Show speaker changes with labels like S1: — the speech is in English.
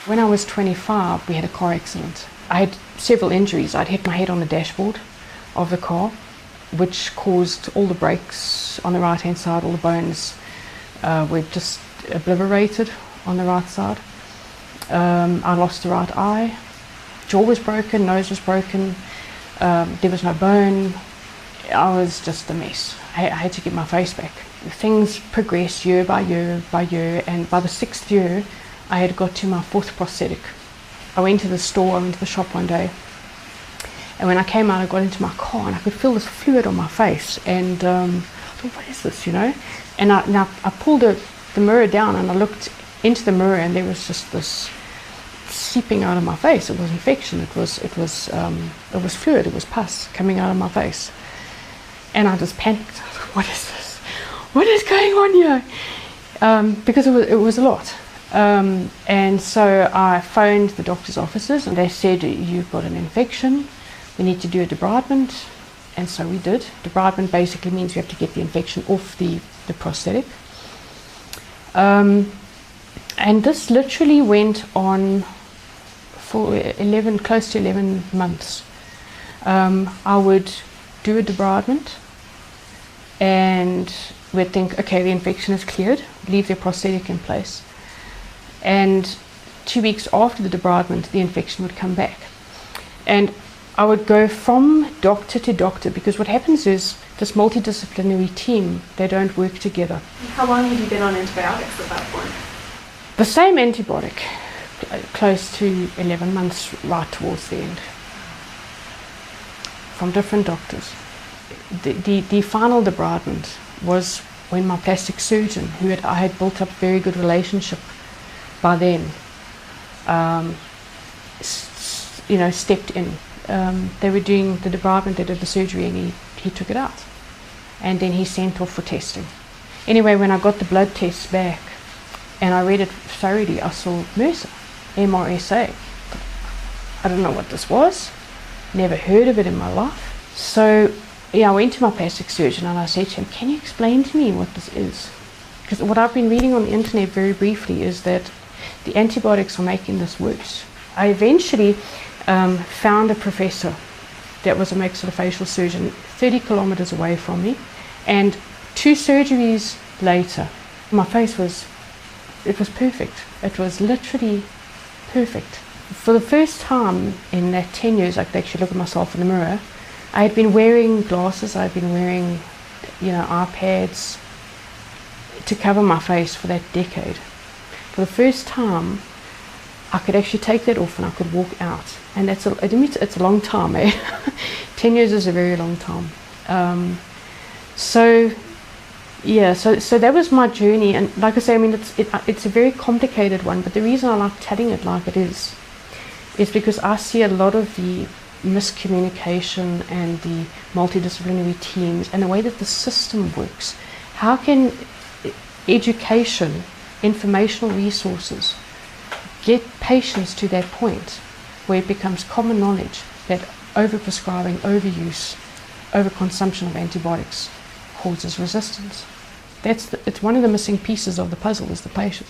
S1: When I was 25, we had a car accident. I had several injuries. I'd hit my head on the dashboard of the car, which caused all the brakes on the right hand side, all the bones were just obliterated on the right side. I lost the right eye, jaw was broken, nose was broken, there was no bone. I was just a mess. I had to get my face back. Things progressed year by year by year, and by the 6th year I had got to my 4th prosthetic. I went to the store, I went to the shop one day, and when I came out I got into my car and I could feel this fluid on my face, and I thought, what is this, you know? And I pulled the mirror down and I looked into the mirror, and there was just this seeping out of my face. It was infection, it was fluid, it was pus coming out of my face. And I just panicked. I thought, what is this? What is going on here? Because it was a lot. And so I phoned the doctor's offices and they said, you've got an infection, we need to do a debridement. And so we did. Debridement basically means you have to get the infection off the prosthetic. And this literally went on for close to 11 months. I would do a debridement and we'd think, okay, the infection is cleared, leave the prosthetic in place. And 2 weeks after the debridement, the infection would come back. And I would go from doctor to doctor, because what happens is this multidisciplinary team, they don't work together.
S2: How long had you been on antibiotics at that point?
S1: The same antibiotic, close to 11 months, right towards the end, from different doctors. The final debridement was when my plastic surgeon, I had built up a very good relationship by then, stepped in. They were doing the debridement, they did the surgery, and he took it out. And then he sent off for testing. Anyway, when I got the blood tests back and I read it thoroughly, I saw MRSA. I don't know what this was, never heard of it in my life. So yeah, I went to my plastic surgeon and I said to him, can you explain to me what this is? Because what I've been reading on the internet very briefly is that the antibiotics are making this worse. I eventually found a professor that was a maxillofacial surgeon 30 kilometers away from me, and 2 surgeries later my face was perfect. It was literally perfect. For the first time in that 10 years I could actually look at myself in the mirror. I had been wearing glasses, I had been wearing eye pads to cover my face for that decade. For the first time I could actually take that off and I could walk out, and it's a long time, eh? 10 years is a very long time. So that was my journey, and like I say, I mean, it's a very complicated one, but the reason I like telling it like it is because I see a lot of the miscommunication and the multidisciplinary teams and the way that the system works. How can education, informational resources get patients to that point where it becomes common knowledge that overprescribing, overuse, overconsumption of antibiotics causes resistance? It's one of the missing pieces of the puzzle, is the patient.